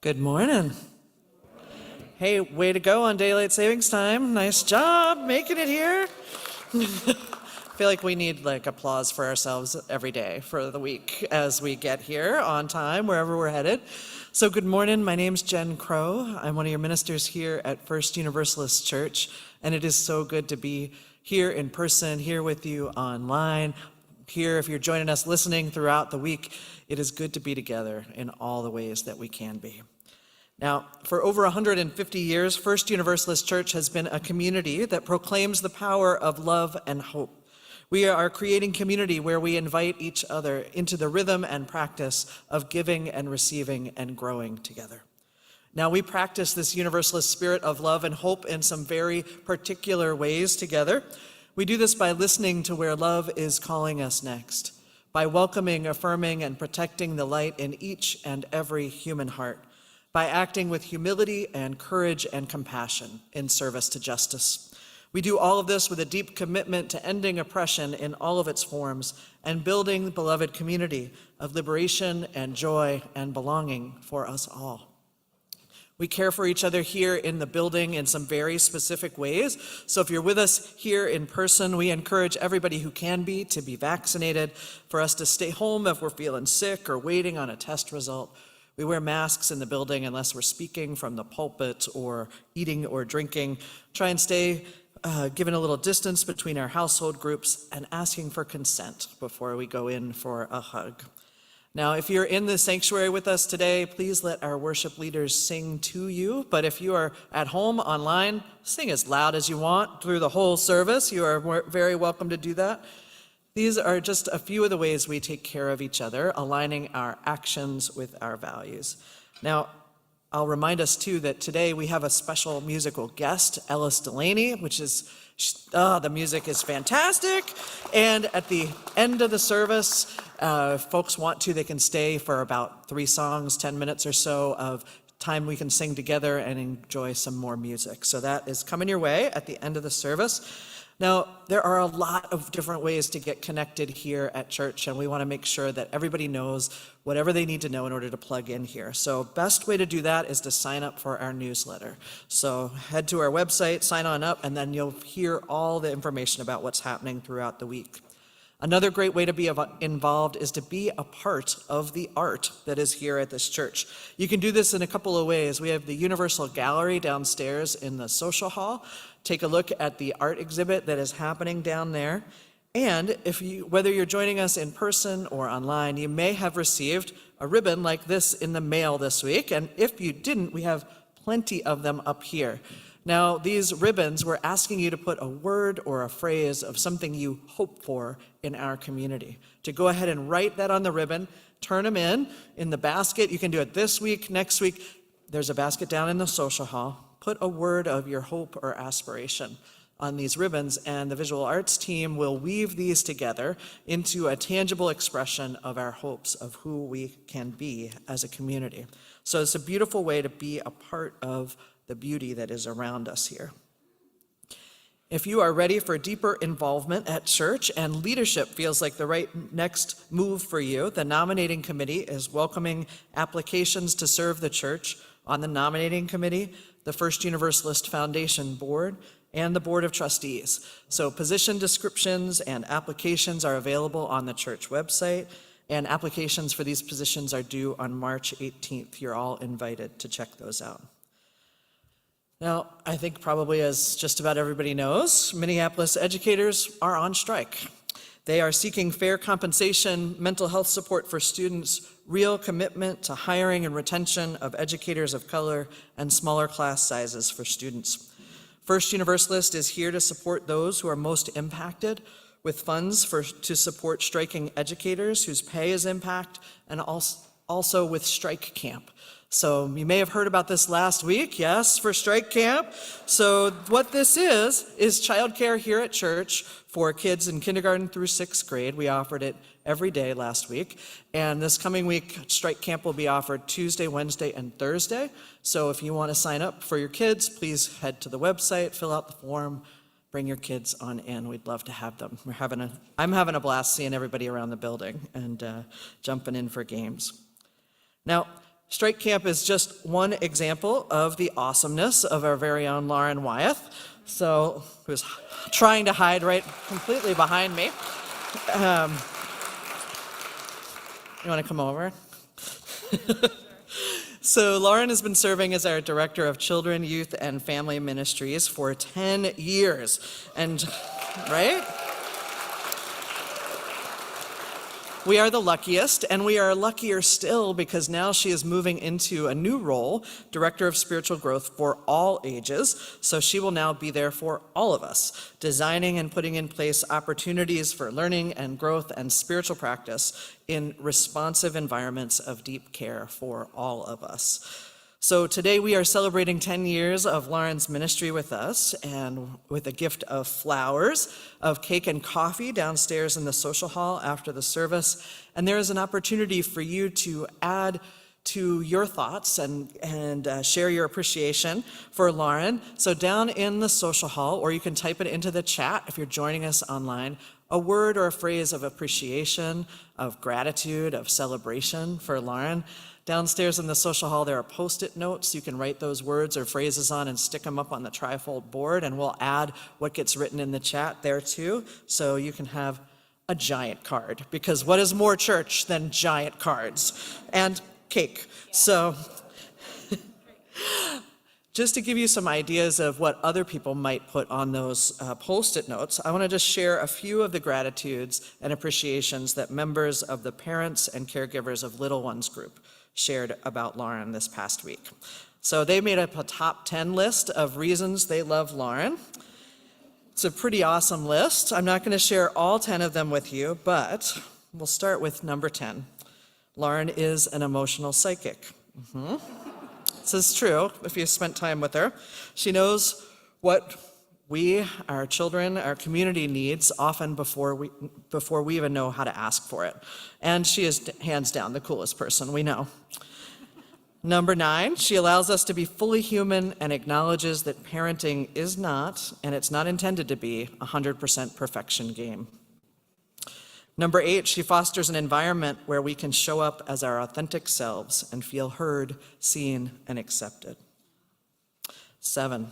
Good morning. Hey, way to go on daylight savings time. Nice job making it here. I feel like we need applause for ourselves every day for the week as we get here on time, wherever we're headed. So good morning, my name's Jen Crow. I'm one of your ministers here at First Universalist Church, and it is so good to be here in person, here with you online, here if you're joining us listening throughout the week. It is good to be together in all the ways that we can be. Now, for over 150 years, First Universalist Church has been a community that proclaims the power of love and hope. We are creating community where we invite each other into the rhythm and practice of giving and receiving and growing together. Now, we practice this Universalist spirit of love and hope in some very particular ways together. We do this by listening to where love is calling us next, by welcoming, affirming, and protecting the light in each and every human heart, by acting with humility and courage and compassion in service to justice. We do all of this with a deep commitment to ending oppression in all of its forms and building the beloved community of liberation and joy and belonging for us all. We care for each other here in the building in some very specific ways. So if you're with us here in person, we encourage everybody who can be to be vaccinated, for us to stay home if we're feeling sick or waiting on a test result. We wear masks in the building unless we're speaking from the pulpit or eating or drinking. Try and stay given a little distance between our household groups and asking for consent before we go in for a hug. Now, if you're in the sanctuary with us today, please let our worship leaders sing to you. But if you are at home online, sing as loud as you want through the whole service. You are very welcome to do that. These are just a few of the ways we take care of each other, aligning our actions with our values. Now, I'll remind us too that today we have a special musical guest, Ellis Delaney, the music is fantastic. And at the end of the service, if folks want to, they can stay for about 3 songs, 10 minutes or so of time we can sing together and enjoy some more music. So that is coming your way at the end of the service. Now, there are a lot of different ways to get connected here at church, and we want to make sure that everybody knows whatever they need to know in order to plug in here. So best way to do that is to sign up for our newsletter. So head to our website, sign on up, and then you'll hear all the information about what's happening throughout the week. Another great way to be involved is to be a part of the art that is here at this church. You can do this in a couple of ways. We have the Universal Gallery downstairs in the social hall. Take a look at the art exhibit that is happening down there. And whether you're joining us in person or online, you may have received a ribbon like this in the mail this week. And if you didn't, we have plenty of them up here. Now, these ribbons, we're asking you to put a word or a phrase of something you hope for in our community. To go ahead and write that on the ribbon, turn them in the basket. You can do it this week, next week. There's a basket down in the social hall. Put a word of your hope or aspiration on these ribbons, and the visual arts team will weave these together into a tangible expression of our hopes of who we can be as a community. So it's a beautiful way to be a part of the beauty that is around us here. If you are ready for deeper involvement at church and leadership feels like the right next move for you, the nominating committee is welcoming applications to serve the church on the nominating committee, the First Universalist Foundation Board, and the Board of Trustees. So position descriptions and applications are available on the church website, and applications for these positions are due on March 18th. You're all invited to check those out. Now, I think probably as just about everybody knows, Minneapolis educators are on strike. They are seeking fair compensation, mental health support for students, real commitment to hiring and retention of educators of color, and smaller class sizes for students. First Universalist is here to support those who are most impacted with funds to support striking educators whose pay is impacted, and also with Strike Camp. So you may have heard about this last week, yes, for Strike Camp. So what this is childcare here at church for kids in kindergarten through 6th grade. We offered it every day last week. And this coming week, Strike Camp will be offered Tuesday, Wednesday, and Thursday. So if you want to sign up for your kids, please head to the website, fill out the form, bring your kids on in. We'd love to have them. I'm having a blast seeing everybody around the building and jumping in for games. Now, Strike Camp is just one example of the awesomeness of our very own Lauren Wyeth, who's trying to hide right completely behind me. You want to come over? So Lauren has been serving as our Director of Children, Youth, and Family Ministries for 10 years. And, right? We are the luckiest, and we are luckier still because now she is moving into a new role, Director of Spiritual Growth for all ages. So she will now be there for all of us, designing and putting in place opportunities for learning and growth and spiritual practice in responsive environments of deep care for all of us. So today we are celebrating 10 years of Lauren's ministry with us, and with a gift of flowers, of cake and coffee downstairs in the social hall after the service. And there is an opportunity for you to add to your thoughts and share your appreciation for Lauren. So down in the social hall, or you can type it into the chat if you're joining us online, a word or a phrase of appreciation, of gratitude, of celebration for Lauren. Downstairs in the social hall, there are Post-it notes. You can write those words or phrases on and stick them up on the trifold board, and we'll add what gets written in the chat there too, so you can have a giant card, because what is more church than giant cards and cake? So just to give you some ideas of what other people might put on those Post-it notes, I want to just share a few of the gratitudes and appreciations that members of the Parents and Caregivers of Little Ones group shared about Lauren this past week. So they made up a top 10 list of reasons they love Lauren. It's a pretty awesome list. I'm not going to share all 10 of them with you, but we'll start with number 10. Lauren is an emotional psychic. This is true if you spent time with her. She knows what we, our children, our community needs often before we even know how to ask for it. And she is hands down the coolest person we know. Number 9, she allows us to be fully human and acknowledges that parenting is not, and it's not intended to be, a 100% perfection game. Number 8, she fosters an environment where we can show up as our authentic selves and feel heard, seen, and accepted. 7,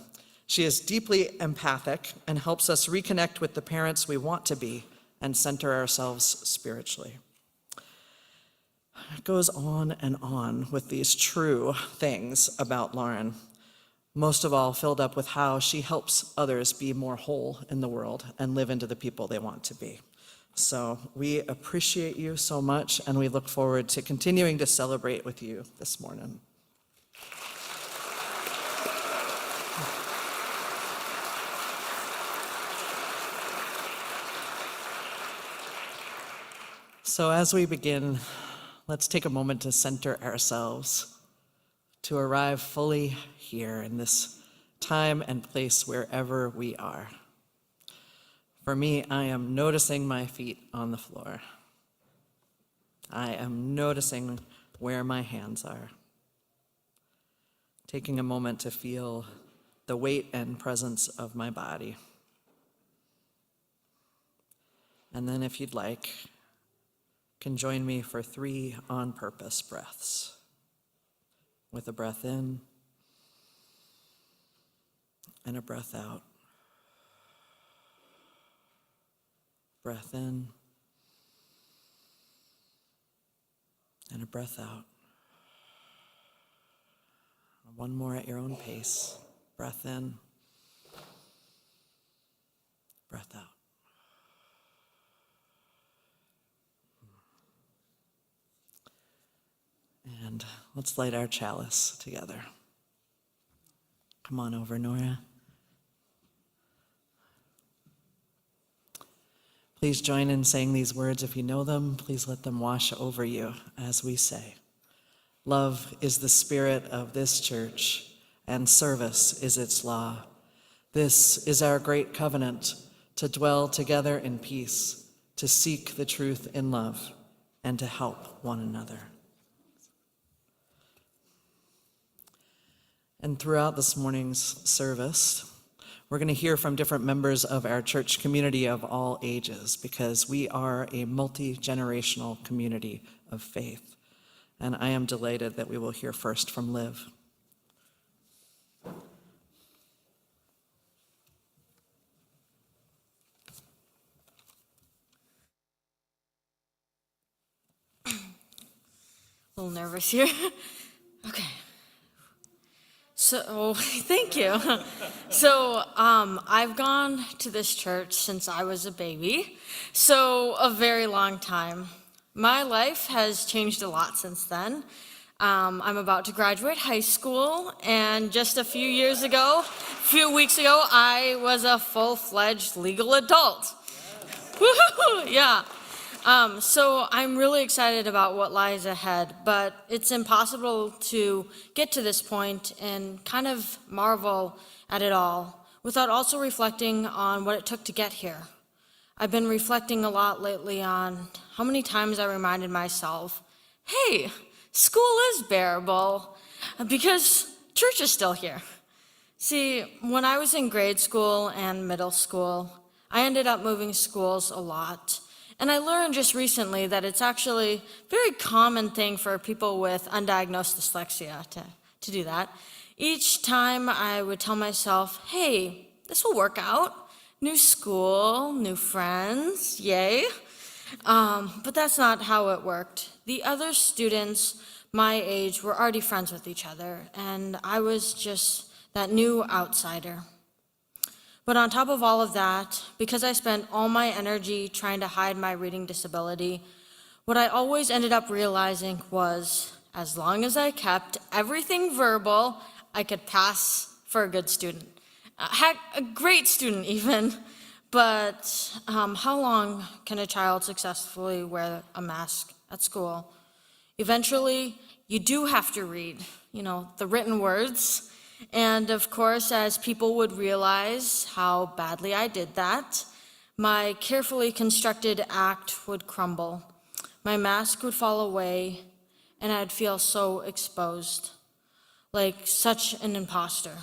she is deeply empathic and helps us reconnect with the parents we want to be and center ourselves spiritually. It goes on and on with these true things about Lauren, most of all filled up with how she helps others be more whole in the world and live into the people they want to be. So we appreciate you so much, and we look forward to continuing to celebrate with you this morning. So as we begin, let's take a moment to center ourselves, to arrive fully here in this time and place wherever we are. For me, I am noticing my feet on the floor. I am noticing where my hands are. Taking a moment to feel the weight and presence of my body. And then if you'd like, can join me for 3 on-purpose breaths. With a breath in and a breath out. Breath in and a breath out. One more at your own pace. Breath in, breath out. And let's light our chalice together. Come on over, Nora. Please join in saying these words if you know them. Please let them wash over you as we say. Love is the spirit of this church, and service is its law. This is our great covenant, to dwell together in peace, to seek the truth in love, and to help one another. And throughout this morning's service, we're going to hear from different members of our church community of all ages, because we are a multi-generational community of faith. and I am delighted that we will hear first from Liv. A little nervous here. Okay. So, thank you. So, I've gone to this church since I was a baby, so a very long time. My life has changed a lot since then. I'm about to graduate high school, and just a few weeks ago, I was a full-fledged legal adult. Woohoo! Yeah. So I'm really excited about what lies ahead, but it's impossible to get to this point and kind of marvel at it all without also reflecting on what it took to get here. I've been reflecting a lot lately on how many times I reminded myself, hey, school is bearable because church is still here. See, when I was in grade school and middle school, I ended up moving schools a lot. And I learned just recently that it's actually a very common thing for people with undiagnosed dyslexia to do that. Each time I would tell myself, hey, this will work out. New school, new friends, yay. But that's not how it worked. The other students my age were already friends with each other, and I was just that new outsider. But on top of all of that, because I spent all my energy trying to hide my reading disability, what I always ended up realizing was, as long as I kept everything verbal, I could pass for a good student. Heck, a great student even. But how long can a child successfully wear a mask at school? Eventually, you do have to read, the written words. And of course, as people would realize how badly I did that, my carefully constructed act would crumble. My mask would fall away, and I'd feel so exposed, like such an imposter.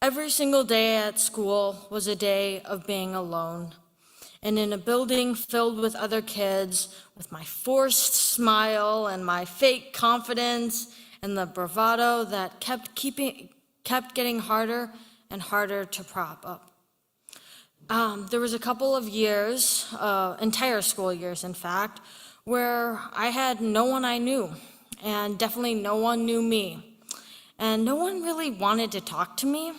Every single day at school was a day of being alone. And in a building filled with other kids, with my forced smile and my fake confidence and the bravado that kept getting harder and harder to prop up. There was a couple of years, entire school years in fact, where I had no one I knew, and definitely no one knew me. And no one really wanted to talk to me.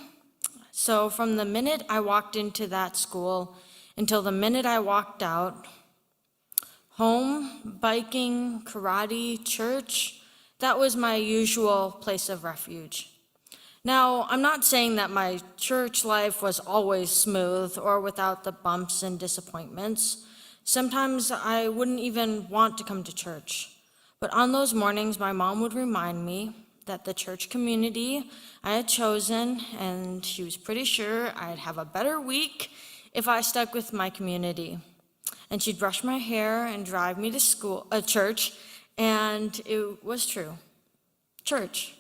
So from the minute I walked into that school until the minute I walked out, home, biking, karate, church, that was my usual place of refuge. Now, I'm not saying that my church life was always smooth or without the bumps and disappointments. Sometimes I wouldn't even want to come to church. But on those mornings, my mom would remind me that the church community I had chosen, and she was pretty sure I'd have a better week if I stuck with my community. And she'd brush my hair and drive me to church, and it was true. Church.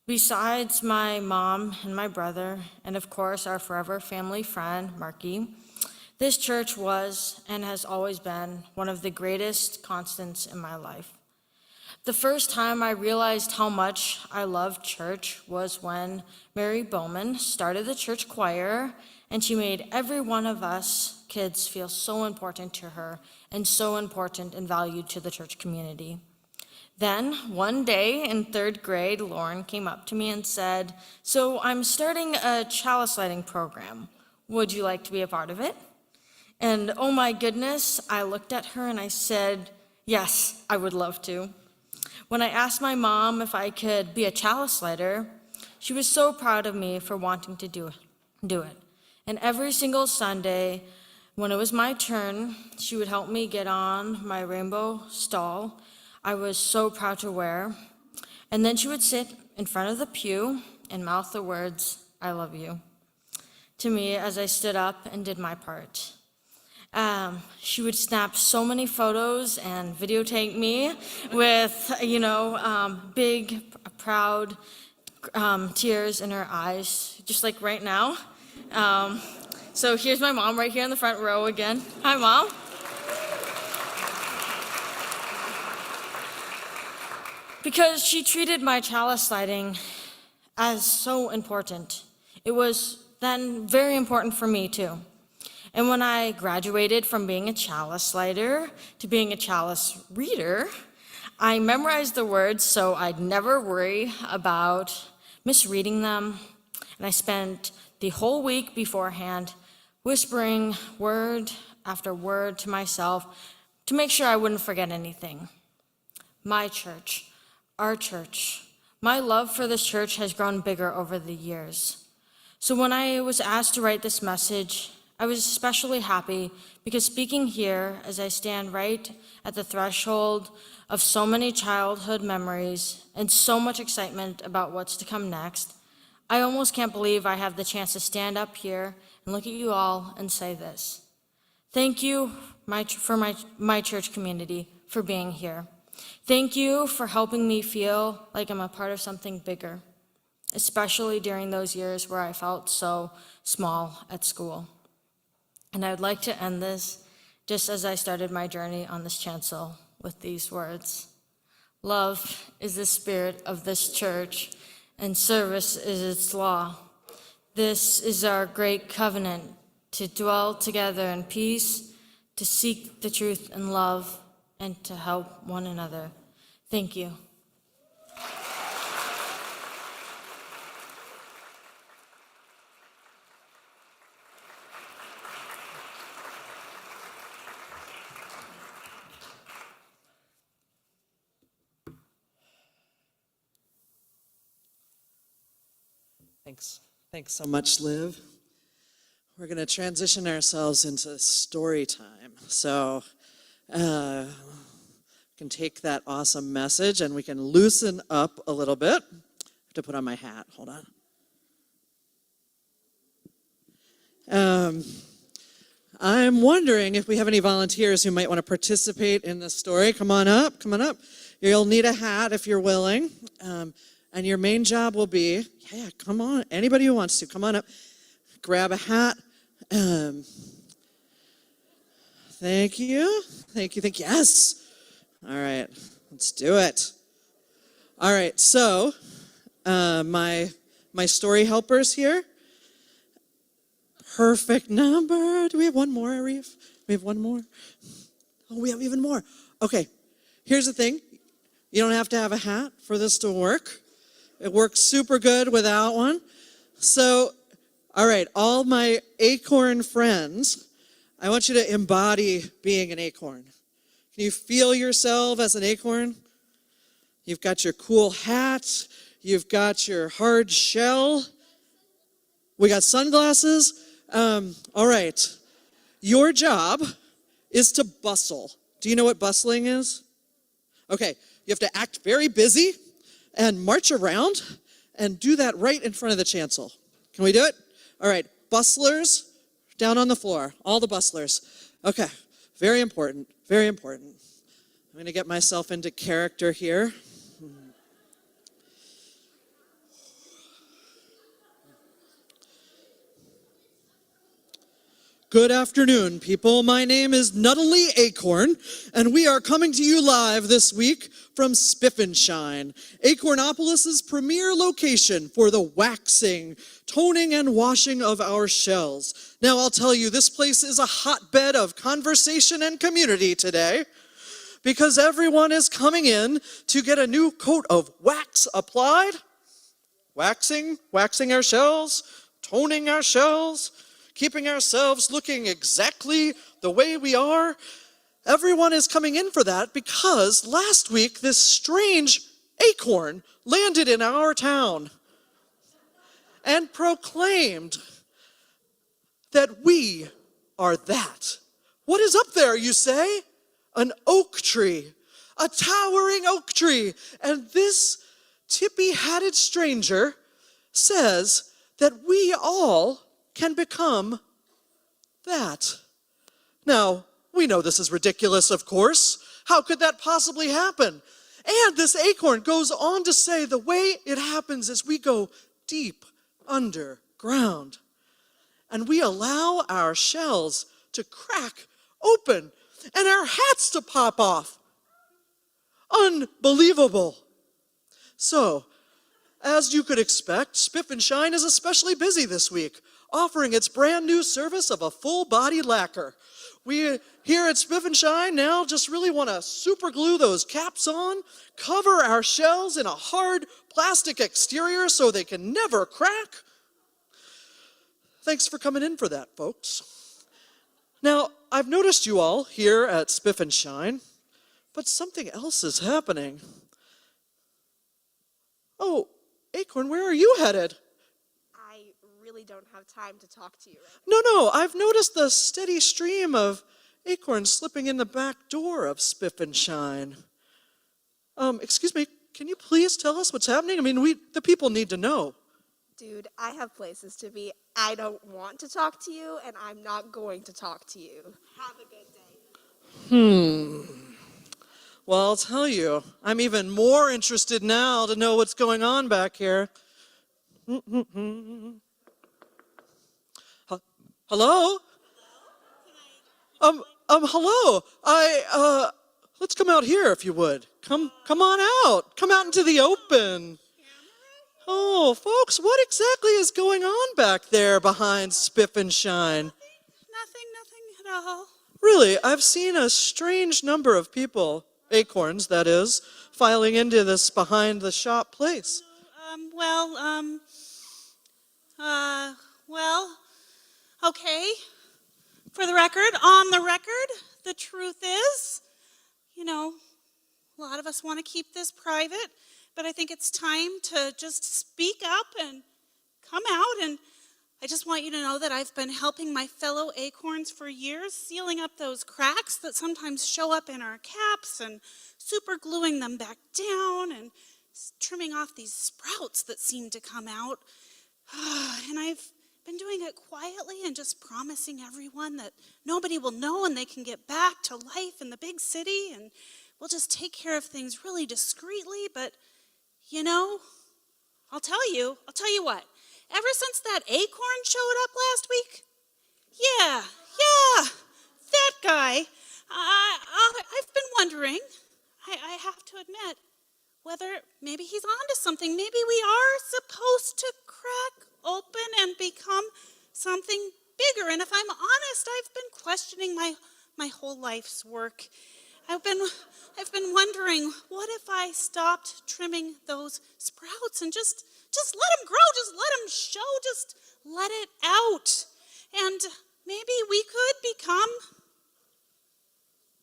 Besides my mom and my brother, and of course our forever family friend, Marky, this church was and has always been one of the greatest constants in my life. The first time I realized how much I loved church was when Mary Bowman started the church choir, and she made every one of us kids feel so important to her and so important and valued to the church community. Then, one day in third grade, Lauren came up to me and said, "So I'm starting a chalice lighting program. Would you like to be a part of it?" And oh my goodness, I looked at her and I said, yes, I would love to. When I asked my mom if I could be a chalice lighter, she was so proud of me for wanting to do it. And every single Sunday, when it was my turn, she would help me get on my rainbow stall I was so proud to wear. And then she would sit in front of the pew and mouth the words, "I love you," to me as I stood up and did my part. She would snap so many photos and videotape me with, big, proud tears in her eyes, just like right now. So here's my mom right here in the front row again. Hi, Mom. because she treated my chalice lighting as so important. It was then very important for me too. And when I graduated from being a chalice lighter to being a chalice reader, I memorized the words so I'd never worry about misreading them. And I spent the whole week beforehand whispering word after word to myself to make sure I wouldn't forget anything. My church, our church, my love for this church has grown bigger over the years. So when I was asked to write this message, I was especially happy because speaking here as I stand right at the threshold of so many childhood memories and so much excitement about what's to come next, I almost can't believe I have the chance to stand up here and look at you all and say this. Thank you for my church community for being here. Thank you for helping me feel like I'm a part of something bigger, especially during those years where I felt so small at school. And I would like to end this just as I started my journey on this chancel with these words. Love is the spirit of this church, and service is its law. This is our great covenant, to dwell together in peace, to seek the truth in love, and to help one another. Thank you. Thanks so much, Liv. We're going to transition ourselves into story time. So we can take that awesome message and we can loosen up a little bit. I have to put on my hat. Hold on. I'm wondering if we have any volunteers who might want to participate in this story. Come on up. You'll need a hat if you're willing. And your main job will be, come on, anybody who wants to, come on up, grab a hat. Thank you. Yes. All right, let's do it. All right, so my story helpers here. Perfect number. Do we have one more, Arif? We have one more? Oh, we have even more. Okay, here's the thing. You don't have to have a hat for this to work. It works super good without one. So, all right, all my acorn friends, I want you to embody being an acorn. Can you feel yourself as an acorn? You've got your cool hat. You've got your hard shell. We got sunglasses. All right. Your job is to bustle. Do you know what bustling is? Okay, you have to act very busy and march around and do that right in front of the chancel. Can we do it? All right, bustlers, down on the floor, all the bustlers. Okay, very important. I'm going to get myself into character here. Good afternoon, people. My name is Nuttily Acorn, and we are coming to you live this week from Spiffenshine, Acornopolis's premier location for the waxing, toning, and washing of our shells. Now, I'll tell you, this place is a hotbed of conversation and community today, because everyone is coming in to get a new coat of wax applied. Waxing our shells, toning our shells, keeping ourselves looking exactly the way we are. Everyone is coming in for that because last week this strange acorn landed in our town and proclaimed that we are that. What is up there, you say? An oak tree, a towering oak tree. And this tippy-hatted stranger says that we all can become that. Now, we know this is ridiculous, of course. How could that possibly happen? And this acorn goes on to say the way it happens is we go deep underground and we allow our shells to crack open and our hats to pop off. Unbelievable. So, as you could expect, Spiff and Shine is especially busy this week, offering its brand new service of a full-body lacquer. We here at Spiff and Shine now just really want to super glue those caps on, cover our shells in a hard plastic exterior so they can never crack. Thanks for coming in for that, folks. Now, I've noticed you all here at Spiff and Shine, but something else is happening. Oh, Acorn, where are you headed? I really don't have time to talk to you right No, I've noticed the steady stream of acorns slipping in the back door of Spiff and Shine. Excuse me, can you please tell us what's happening? I mean, the people need to know. Dude, I have places to be. I don't want to talk to you, and I'm not going to talk to you. Have a good day. Well, I'll tell you, I'm even more interested now to know what's going on back here. Hello? Hello. Let's come out here if you would. Come on out. Come out into the open. Oh, folks, what exactly is going on back there behind Spiff and Shine? Nothing at all. Really, I've seen a strange number of people, acorns that is, filing into this behind the shop place. Okay. For the record, on the record, the truth is, a lot of us want to keep this private, but I think it's time to just speak up and come out. And I just want you to know that I've been helping my fellow acorns for years, sealing up those cracks that sometimes show up in our caps and super gluing them back down and trimming off these sprouts that seem to come out. And I've been doing it quietly and just promising everyone that nobody will know and they can get back to life in the big city, and we'll just take care of things really discreetly. But I'll tell you what, ever since that acorn showed up last week, yeah, that guy, I've been wondering, I have to admit, whether maybe he's onto something. Maybe we are supposed to crack open and become something bigger. And if I'm honest, I've been questioning my whole life's work. I've been wondering, what if I stopped trimming those sprouts and just let them grow, just let them show, just let it out. And maybe we could become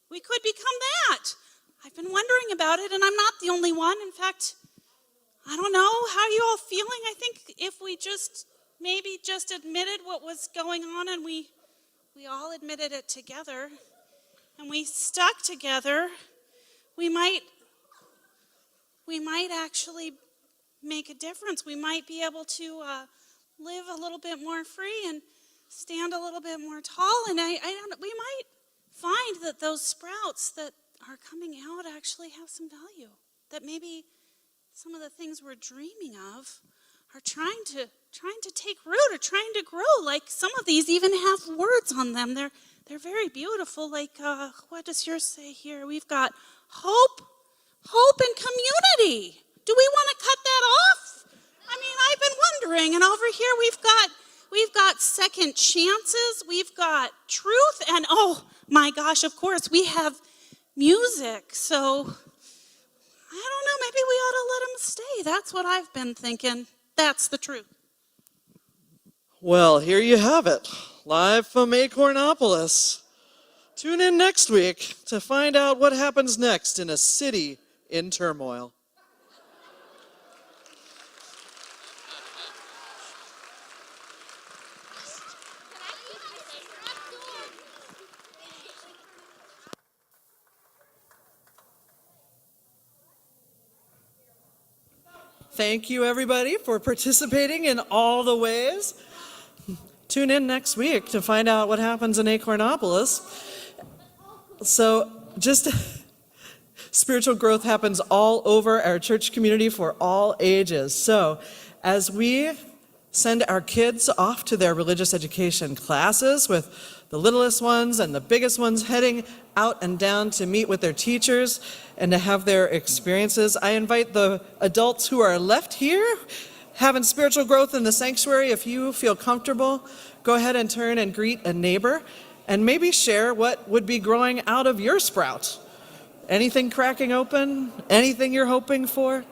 that. I've been wondering about it, and I'm not the only one. In fact, I don't know, how are you all feeling? I think if we maybe just admitted what was going on, and we all admitted it together, and we stuck together, we might actually make a difference. We might be able to live a little bit more free and stand a little bit more tall, and we might find that those sprouts that are coming out actually have some value, that maybe some of the things we're dreaming of are trying to take root or trying to grow. Like some of these even have words on them. They're very beautiful. Like what does yours say here? We've got hope and community. Do we want to cut that off? I mean, I've been wondering. And over here we've got second chances. We've got truth, and oh my gosh, of course we have music. So I don't know, maybe we ought to let them stay. That's what I've been thinking. That's the truth. Well, here you have it, live from Acornopolis. Tune in next week to find out what happens next in a city in turmoil. Thank you, everybody, for participating in all the ways. Tune in next week to find out what happens in Acornopolis. So, spiritual growth happens all over our church community for all ages. So, as we send our kids off to their religious education classes with the littlest ones and the biggest ones heading out and down to meet with their teachers and to have their experiences. I invite the adults who are left here having spiritual growth in the sanctuary. If you feel comfortable, go ahead and turn and greet a neighbor and maybe share what would be growing out of your sprout. Anything cracking open? Anything you're hoping for?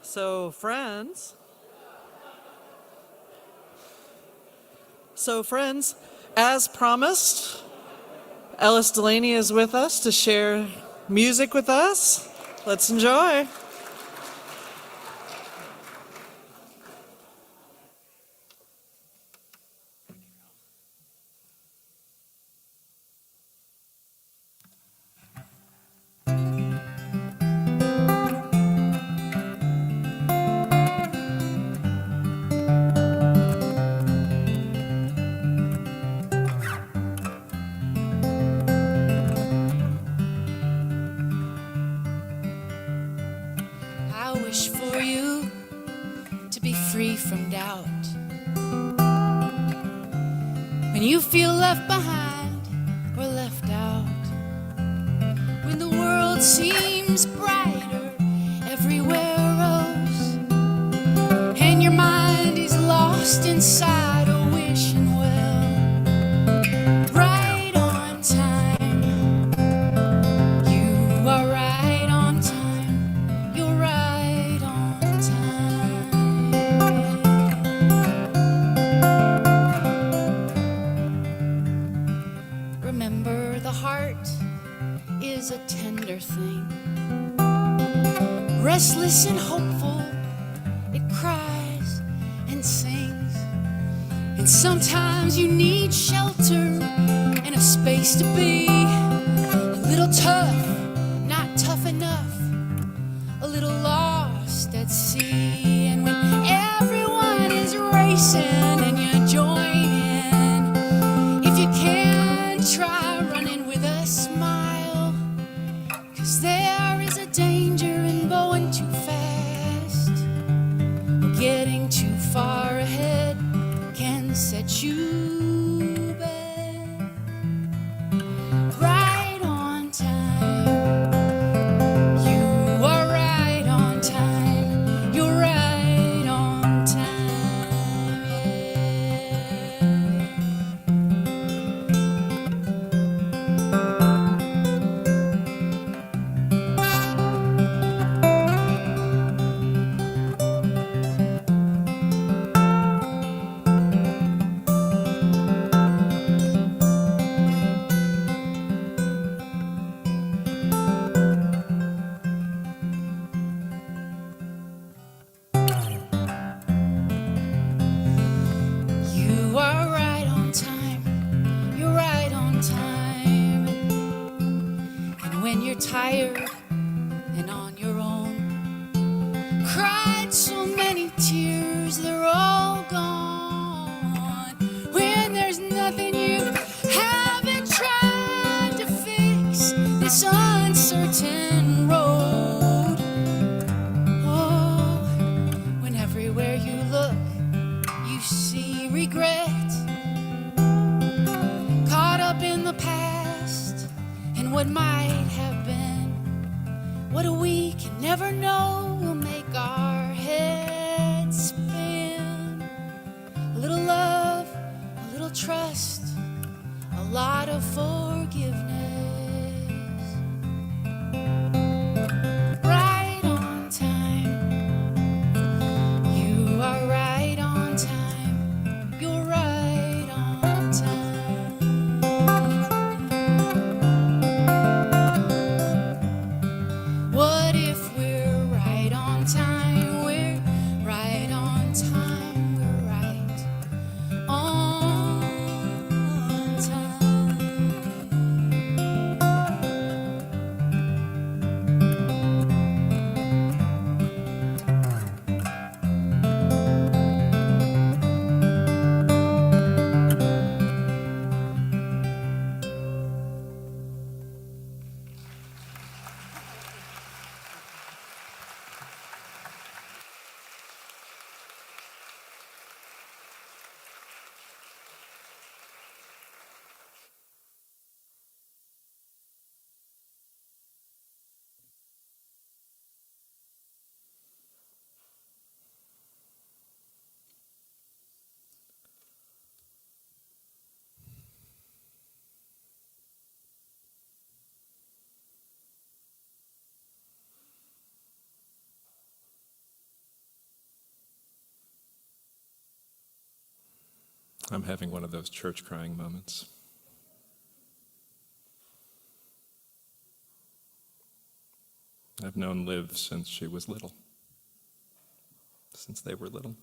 So friends, as promised, Ellis Delaney is with us to share music with us. Let's enjoy. I wish for you to be free from doubt. When you feel left behind or left out, when the world seems brighter everywhere else, and your mind is lost inside a wishing well, right on time. You are right on time. You're right on time. Remember, the heart is a tender thing, restless and hopeful. It cries and sings, and sometimes you need shelter and a space to be a little tough, not tough enough, a little lost at sea. And when everyone is racing and you join in, if you can, try running with a smile, 'cause there is a danger in going too fast. Getting too far ahead can set you back. Right on time. You are right on time. You're right on time. You are right on time. You're right on time. And when you're tired and on your own, cried so many tears, they're all gone. When there's nothing you haven't tried to fix this uncertain road. Oh, when everywhere you look, you see regret, caught up in the past and what might have been. What we can never know will make our head trust, a lot of forgiveness. Right on time, you are right on time, you're right on time. What if we're right on time? We're right on time, we're right on time. I'm having one of those church crying moments. I've known Liv since she was little, since they were little.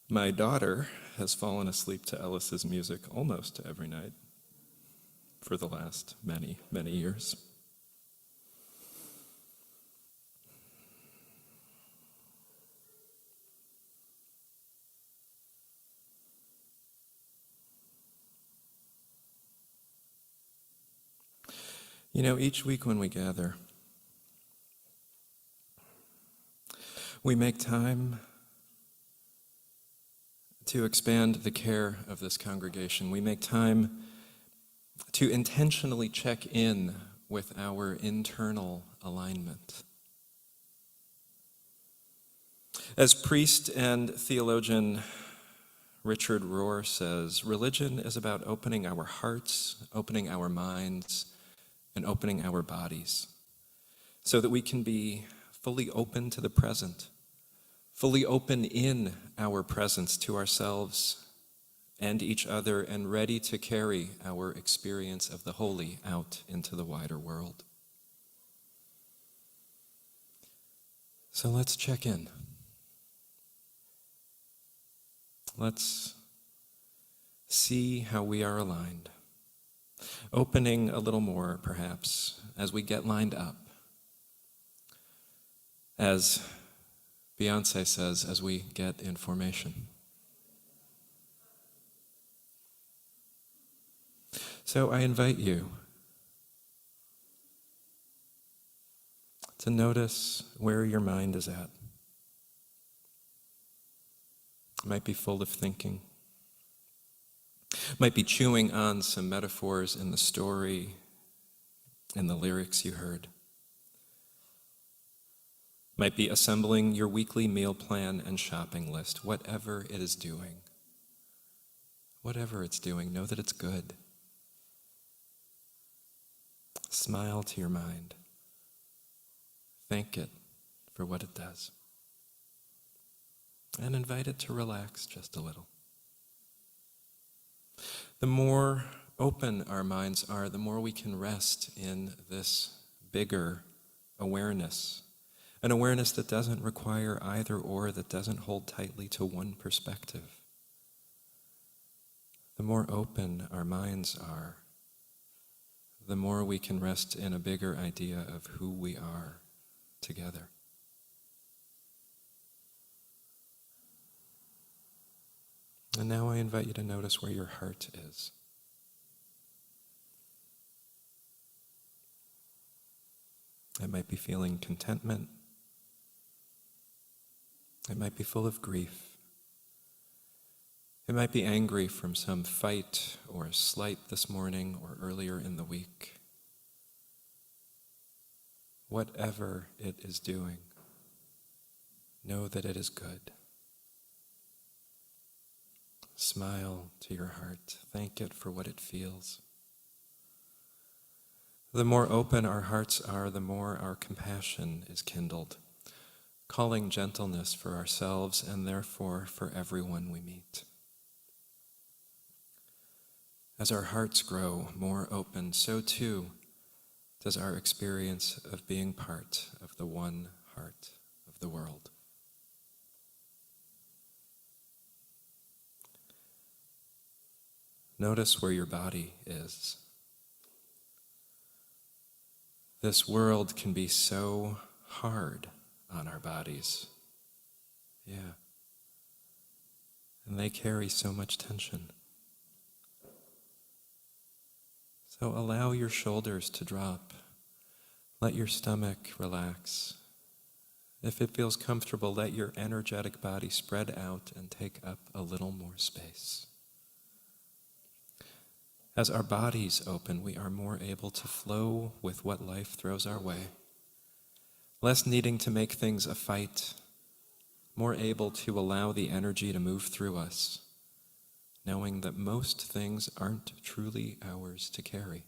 My daughter has fallen asleep to Ellis's music almost every night for the last many, many years. You know, each week when we gather, we make time to expand the care of this congregation. We make time to intentionally check in with our internal alignment. As priest and theologian Richard Rohr says, religion is about opening our hearts, opening our minds, and opening our bodies so that we can be fully open to the present, fully open in our presence to ourselves and each other, and ready to carry our experience of the holy out into the wider world. So let's check in. Let's see how we are aligned. Opening a little more, perhaps, as we get lined up. As Beyonce says, as we get in formation. So I invite you to notice where your mind is at. It might be full of thinking. Might be chewing on some metaphors in the story and the lyrics you heard. Might be assembling your weekly meal plan and shopping list. Whatever it is doing, whatever it's doing, know that it's good. Smile to your mind. Thank it for what it does. And invite it to relax just a little. The more open our minds are, the more we can rest in this bigger awareness. An awareness that doesn't require either or, that doesn't hold tightly to one perspective. The more open our minds are, the more we can rest in a bigger idea of who we are together. And now I invite you to notice where your heart is. It might be feeling contentment. It might be full of grief. It might be angry from some fight or slight this morning or earlier in the week. Whatever it is doing, know that it is good. Smile to your heart. Thank it for what it feels. The more open our hearts are, the more our compassion is kindled, calling gentleness for ourselves and therefore for everyone we meet. As our hearts grow more open, so too does our experience of being part of the one heart of the world. Notice where your body is. This world can be so hard on our bodies. Yeah. And they carry so much tension. So allow your shoulders to drop. Let your stomach relax. If it feels comfortable, let your energetic body spread out and take up a little more space. As our bodies open, we are more able to flow with what life throws our way, less needing to make things a fight, more able to allow the energy to move through us, knowing that most things aren't truly ours to carry.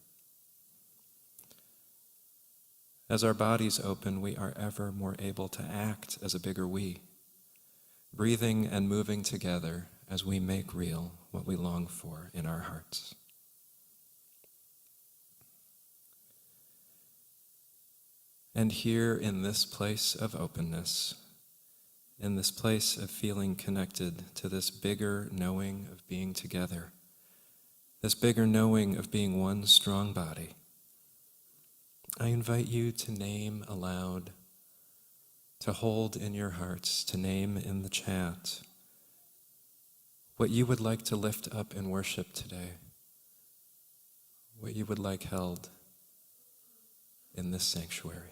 As our bodies open, we are ever more able to act as a bigger we, breathing and moving together as we make real what we long for in our hearts. And here in this place of openness, in this place of feeling connected to this bigger knowing of being together, this bigger knowing of being one strong body, I invite you to name aloud, to hold in your hearts, to name in the chat what you would like to lift up in worship today, what you would like held in this sanctuary.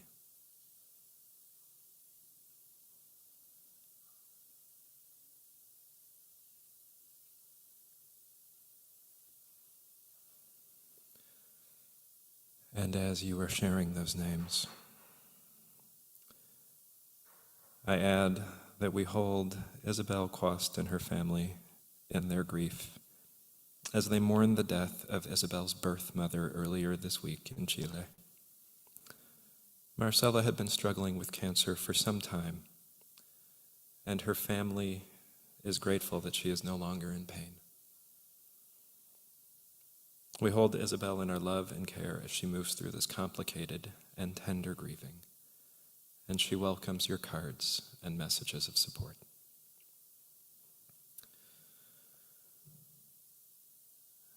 And as you are sharing those names, I add that we hold Isabel Quast and her family in their grief as they mourn the death of Isabel's birth mother earlier this week in Chile. Marcela had been struggling with cancer for some time, and her family is grateful that she is no longer in pain. We hold Isabel in our love and care as she moves through this complicated and tender grieving, and she welcomes your cards and messages of support.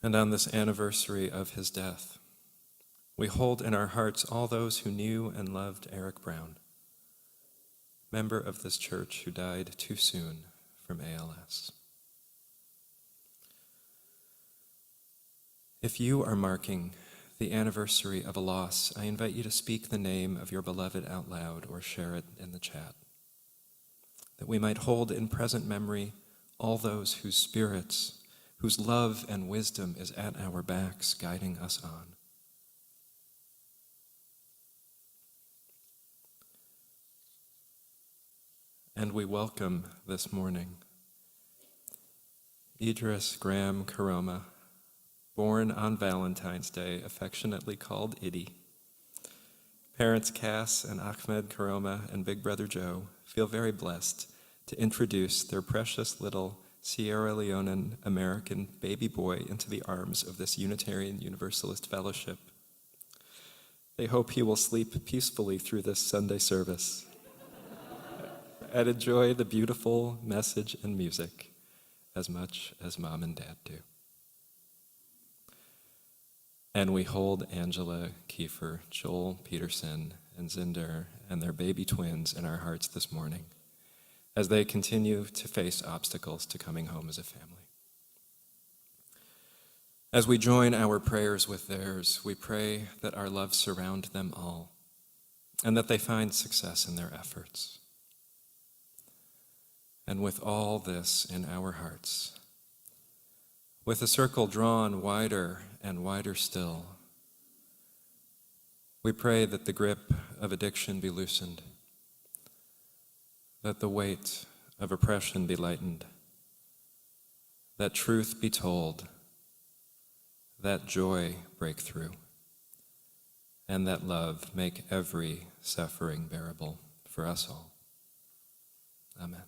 And on this anniversary of his death, we hold in our hearts all those who knew and loved Eric Brown, member of this church who died too soon from ALS. If you are marking the anniversary of a loss, I invite you to speak the name of your beloved out loud or share it in the chat, that we might hold in present memory all those whose spirits, whose love and wisdom is at our backs, guiding us on. And we welcome this morning Idris Graham Karoma, born on Valentine's Day, affectionately called Iddy. Parents Cass and Ahmed Karoma and Big Brother Joe feel very blessed to introduce their precious little Sierra Leonean American baby boy into the arms of this Unitarian Universalist fellowship. They hope he will sleep peacefully through this Sunday service and enjoy the beautiful message and music as much as Mom and Dad do. And we hold Angela, Kiefer, Joel Peterson, and Zinder and their baby twins in our hearts this morning as they continue to face obstacles to coming home as a family. As we join our prayers with theirs, we pray that our love surround them all and that they find success in their efforts. And with all this in our hearts, with a circle drawn wider and wider still, we pray that the grip of addiction be loosened, that the weight of oppression be lightened, that truth be told, that joy break through, and that love make every suffering bearable for us all. Amen.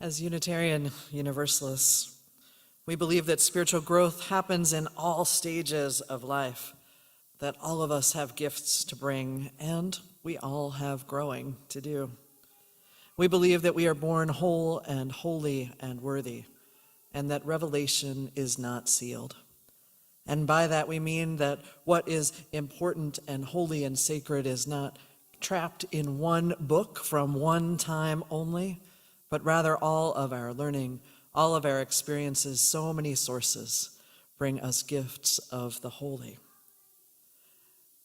As Unitarian Universalists, we believe that spiritual growth happens in all stages of life, that all of us have gifts to bring, and we all have growing to do. We believe that we are born whole and holy and worthy, and that revelation is not sealed. And by that we mean that what is important and holy and sacred is not trapped in one book from one time only, but rather all of our learning, all of our experiences, so many sources bring us gifts of the holy.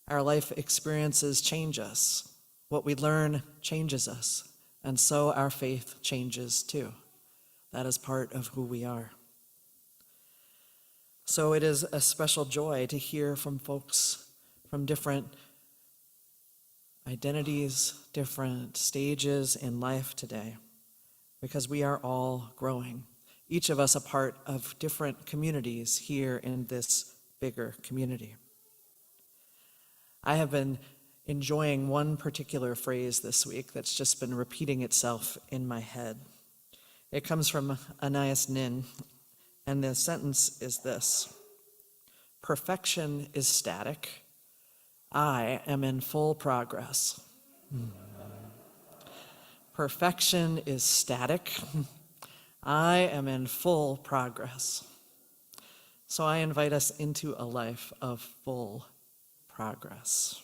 Our life experiences change us. What we learn changes us, and so our faith changes too. That is part of who we are. So it is a special joy to hear from folks from different identities, different stages in life today, because we are all growing, each of us a part of different communities here in this bigger community. I have been enjoying one particular phrase this week that's just been repeating itself in my head. It comes from Anais Nin, and the sentence is this: perfection is static. I am in full progress. Perfection is static. I am in full progress. So I invite us into a life of full progress.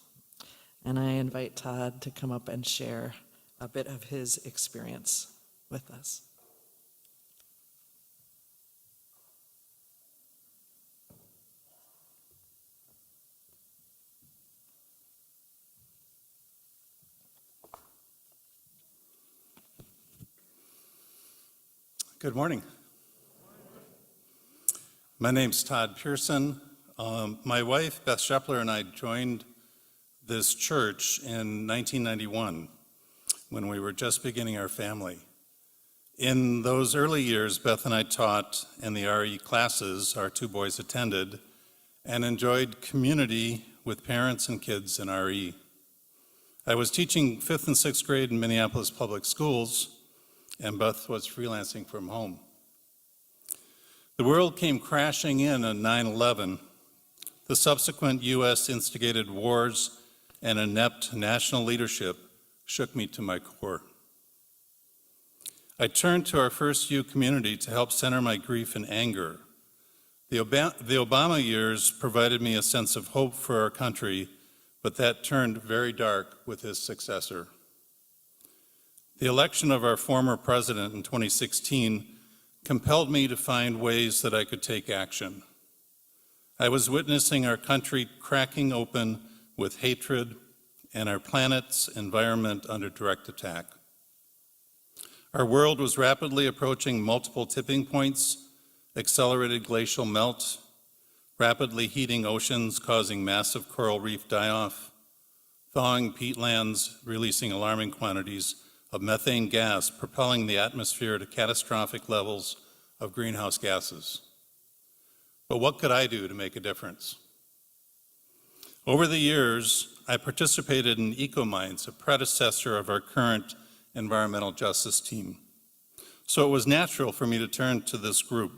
And I invite Todd to come up and share a bit of his experience with us. Good morning. My name's Todd Pearson. My wife, Beth Shepler, and I joined this church in 1991 when we were just beginning our family. In those early years, Beth and I taught in the RE classes our two boys attended and enjoyed community with parents and kids in RE. I was teaching 5th and 6th grade in Minneapolis Public Schools, and Beth was freelancing from home. The world came crashing in on 9/11. The subsequent U.S. instigated wars and inept national leadership shook me to my core. I turned to our First U community to help center my grief and anger. The Obama years provided me a sense of hope for our country, but that turned very dark with his successor. The election of our former president in 2016 compelled me to find ways that I could take action. I was witnessing our country cracking open with hatred and our planet's environment under direct attack. Our world was rapidly approaching multiple tipping points, accelerated glacial melt, rapidly heating oceans causing massive coral reef die-off, thawing peatlands releasing alarming quantities of methane gas propelling the atmosphere to catastrophic levels of greenhouse gases. But what could I do to make a difference? Over the years, I participated in EcoMinds, a predecessor of our current environmental justice team. So it was natural for me to turn to this group.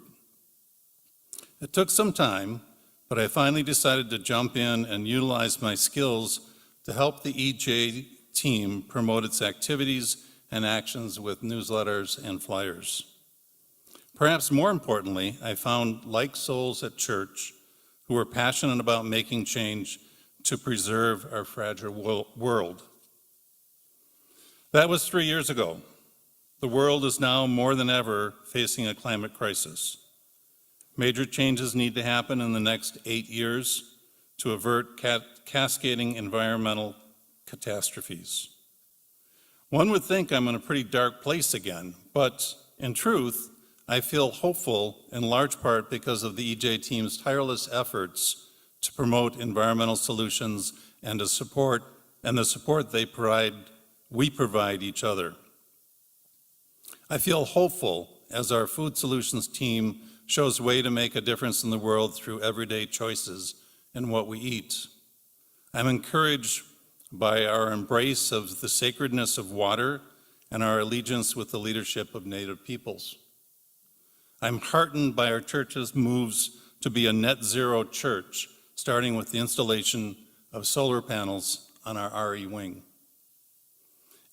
It took some time, but I finally decided to jump in and utilize my skills to help the EJ team promote its activities and actions with newsletters and flyers. Perhaps more importantly, I found like souls at church who were passionate about making change to preserve our fragile world. That was 3 years ago. The world is now more than ever facing a climate crisis. Major changes need to happen in the next 8 years to avert cascading environmental catastrophes. One would think I'm in a pretty dark place again, but in truth, I feel hopeful in large part because of the EJ team's tireless efforts to promote environmental solutions and the support we provide each other. I feel hopeful as our food solutions team shows way to make a difference in the world through everyday choices in what we eat. I'm encouraged by our embrace of the sacredness of water and our allegiance with the leadership of Native peoples. I'm heartened by our church's moves to be a net zero church, starting with the installation of solar panels on our RE wing.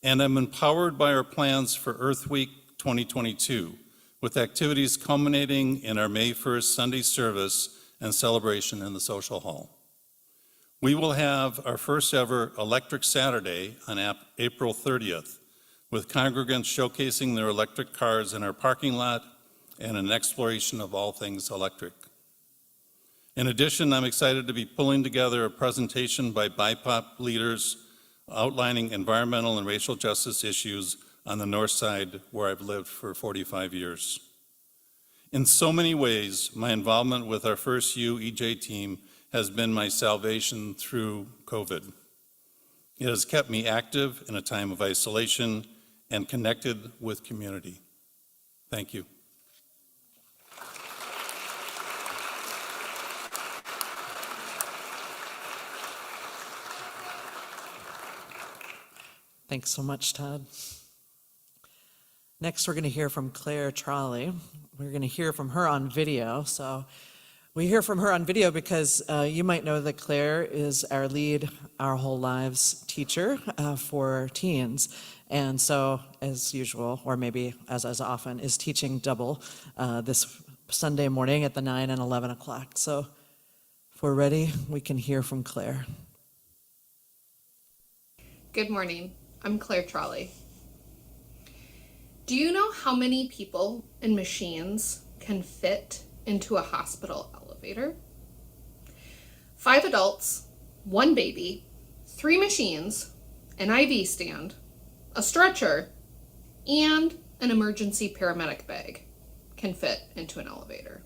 And I'm empowered by our plans for Earth Week 2022, with activities culminating in our May 1st Sunday service and celebration in the social hall. We will have our first ever Electric Saturday on April 30th, with congregants showcasing their electric cars in our parking lot and an exploration of all things electric. In addition, I'm excited to be pulling together a presentation by BIPOC leaders outlining environmental and racial justice issues on the north side where I've lived for 45 years. In so many ways, my involvement with our First U EJ team has been my salvation through COVID. It has kept me active in a time of isolation and connected with community. Thank you. Thanks so much, Todd. Next, we're going to hear from Claire Trolley. We're going to hear from her on video. So we hear from her on video because you might know that Claire is our lead Our Whole Lives teacher for teens. And so, as usual, or maybe as often, is teaching double this Sunday morning at the 9 and 11 o'clock. So if we're ready, we can hear from Claire. Good morning. I'm Claire Trolley. Do you know how many people and machines can fit into a hospital elevator? 5 adults, 1 baby, 3 machines, an IV stand, a stretcher, and an emergency paramedic bag can fit into an elevator.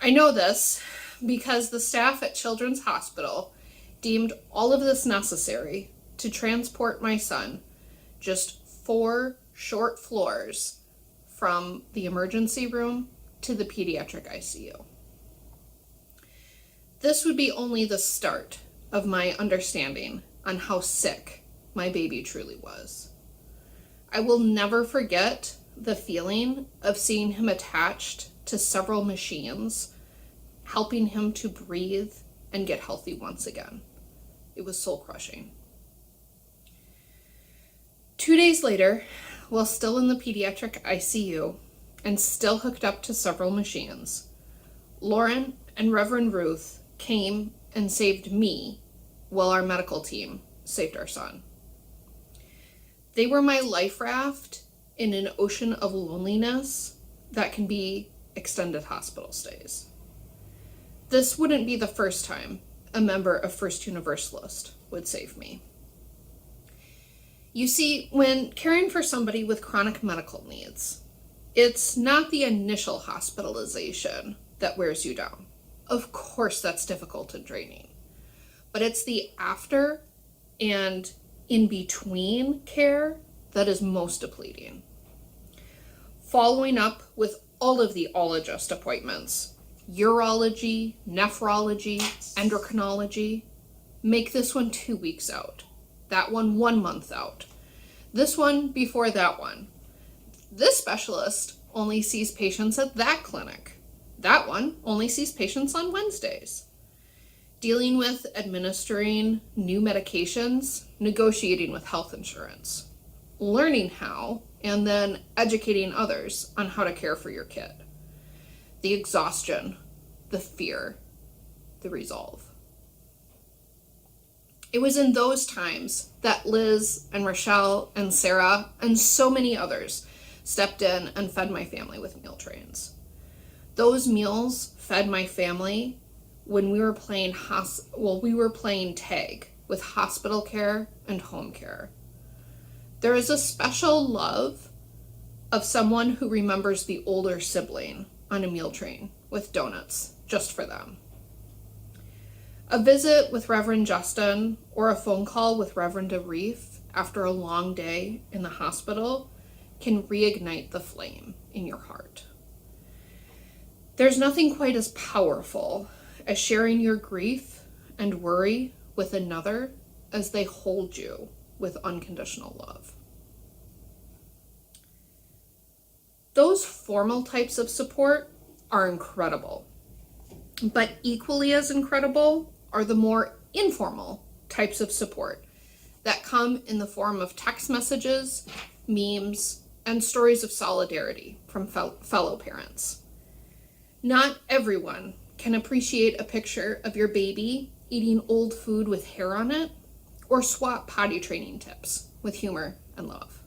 I know this because the staff at Children's Hospital deemed all of this necessary to transport my son just 4 short floors from the emergency room to the pediatric ICU. This would be only the start of my understanding on how sick my baby truly was. I will never forget the feeling of seeing him attached to several machines, helping him to breathe and get healthy once again. It was soul-crushing. 2 days later, while still in the pediatric ICU and still hooked up to several machines, Lauren and Reverend Ruth came and saved me while our medical team saved our son. They were my life raft in an ocean of loneliness that can be extended hospital stays. This wouldn't be the first time a member of First Universalist would save me. You see, when caring for somebody with chronic medical needs, it's not the initial hospitalization that wears you down. Of course, that's difficult and draining, but it's the after and in between care that is most depleting. Following up with all of the ologist appointments, urology, nephrology, endocrinology, make this one 2 weeks out, that one 1 month out, this one before that one. This specialist only sees patients at that clinic. That one only sees patients on Wednesdays. Dealing with administering new medications, negotiating with health insurance, learning how, and then educating others on how to care for your kid. The exhaustion, the fear, the resolve. It was in those times that Liz and Rochelle and Sarah and so many others stepped in and fed my family with meal trains. Those meals fed my family when we were playing tag with hospital care and home care. There is a special love of someone who remembers the older sibling on a meal train with donuts just for them. A visit with Reverend Justin or a phone call with Reverend DeReef after a long day in the hospital can reignite the flame in your heart. There's nothing quite as powerful as sharing your grief and worry with another as they hold you with unconditional love. Those formal types of support are incredible, but equally as incredible are the more informal types of support that come in the form of text messages, memes, and stories of solidarity from fellow parents. Not everyone can appreciate a picture of your baby eating old food with hair on it, or swap potty training tips with humor and love.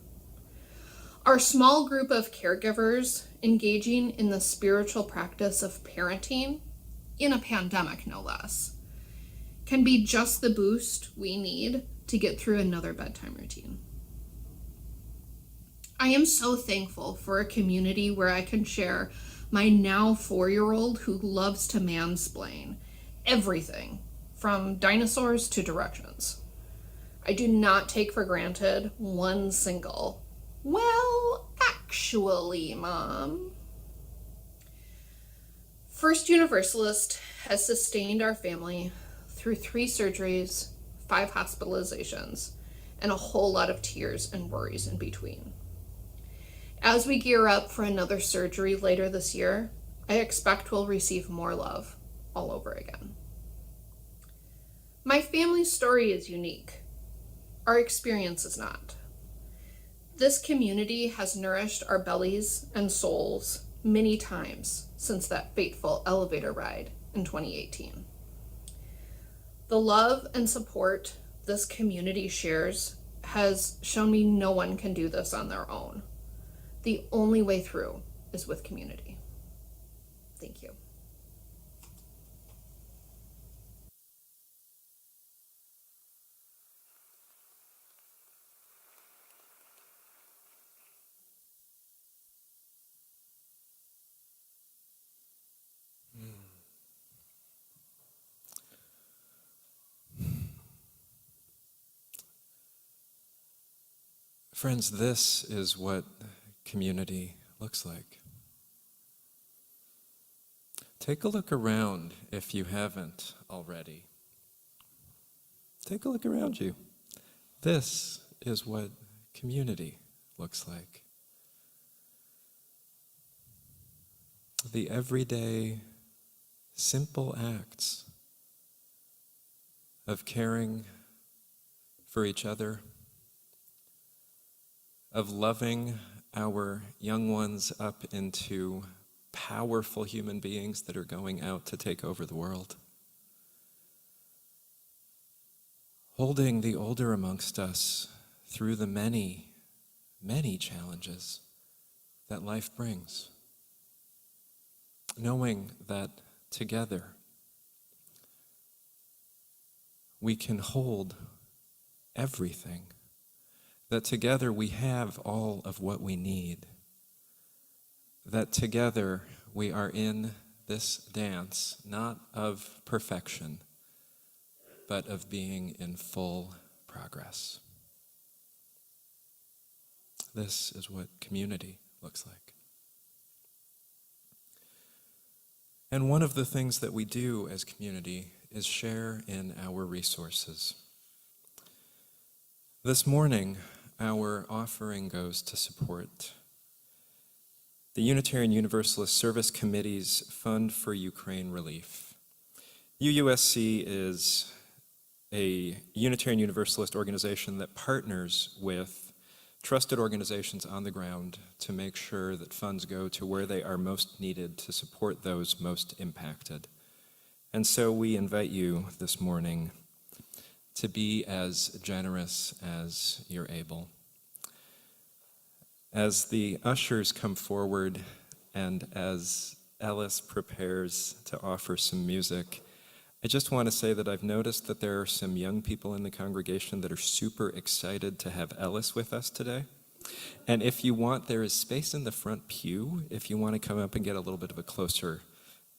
Our small group of caregivers engaging in the spiritual practice of parenting, in a pandemic no less, can be just the boost we need to get through another bedtime routine. I am so thankful for a community where I can share my now 4-year-old who loves to mansplain everything from dinosaurs to directions. I do not take for granted one single, well, actually, Mom. First Universalist has sustained our family through 3 surgeries, 5 hospitalizations, and a whole lot of tears and worries in between. As we gear up for another surgery later this year, I expect we'll receive more love all over again. My family's story is unique. Our experience is not. This community has nourished our bellies and souls many times since that fateful elevator ride in 2018. The love and support this community shares has shown me no one can do this on their own. The only way through is with community. Thank you. Friends, this is what community looks like. Take a look around if you haven't already. Take a look around you. This is what community looks like. The everyday, simple acts of caring for each other, of loving our young ones up into powerful human beings that are going out to take over the world. Holding the older amongst us through the many, many challenges that life brings. Knowing that together we can hold everything. That together we have all of what we need. That together we are in this dance, not of perfection, but of being in full progress. This is what community looks like. And one of the things that we do as community is share in our resources. This morning, our offering goes to support the Unitarian Universalist Service Committee's Fund for Ukraine Relief. UUSC is a Unitarian Universalist organization that partners with trusted organizations on the ground to make sure that funds go to where they are most needed to support those most impacted. And so we invite you this morning to be as generous as you're able. As the ushers come forward and as Ellis prepares to offer some music, I just want to say that I've noticed that there are some young people in the congregation that are super excited to have Ellis with us today. And if you want, there is space in the front pew if you want to come up and get a little bit of a closer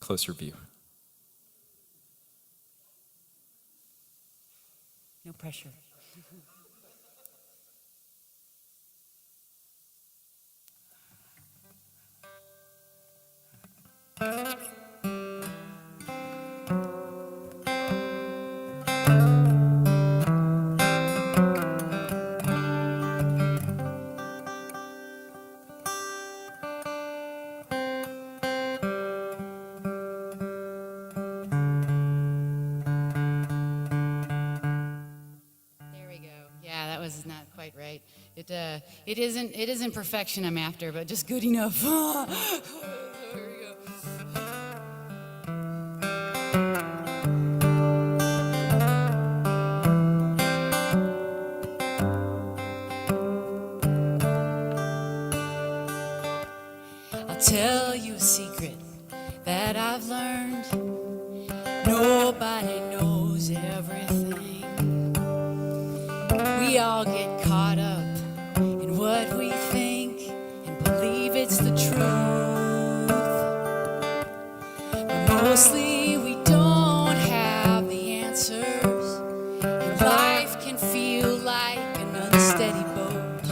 view. No pressure. Not quite right. It isn't perfection I'm after, but just good enough. There we go. I'll tell you a secret that I've learned. Nobody knows everything. We all get caught up in what we think and believe it's the truth. But mostly we don't have the answers, and life can feel like an unsteady boat,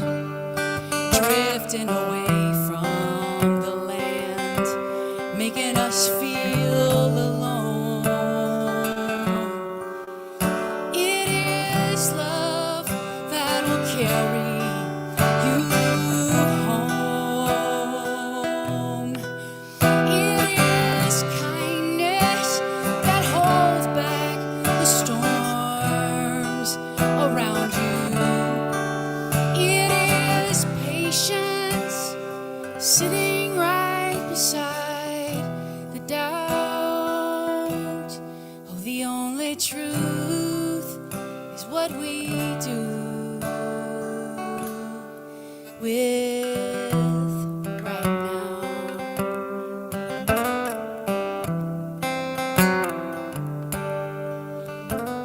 drifting away from the land, making us feel alone. It is love that will carry you home. It is kindness that holds back the storms around you. It is patience sitting right beside the doubt. Oh, the only truth is what we do with right now.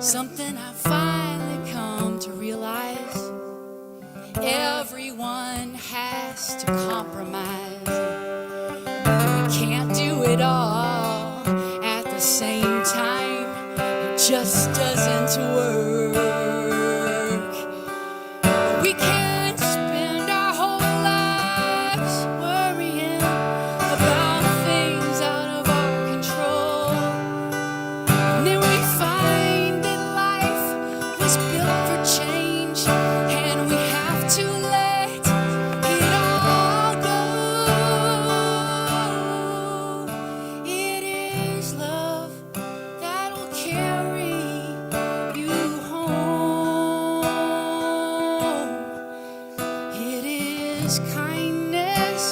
Something I've finally come to realize: everyone has to compromise. We can't do it all at the same time. It just doesn't work. We can't spend our whole lives worrying about things out of our control. And then we find that life was built for change, and we have to let it all go. It is love that will carry you home. It is kindness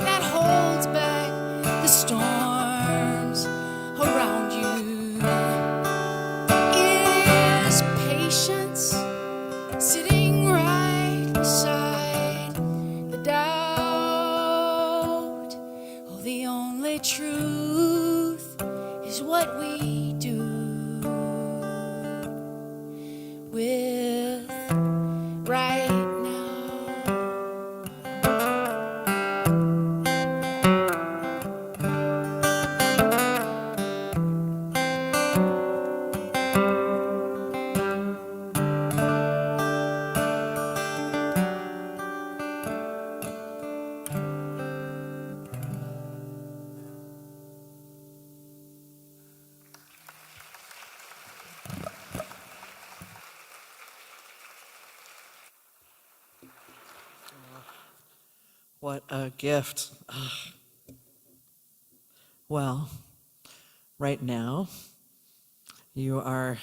that holds back the storms around you. It is patience sitting right beside the doubt. Oh, the only truth is what we do with right now. What a gift. Ugh. Well, right now, you are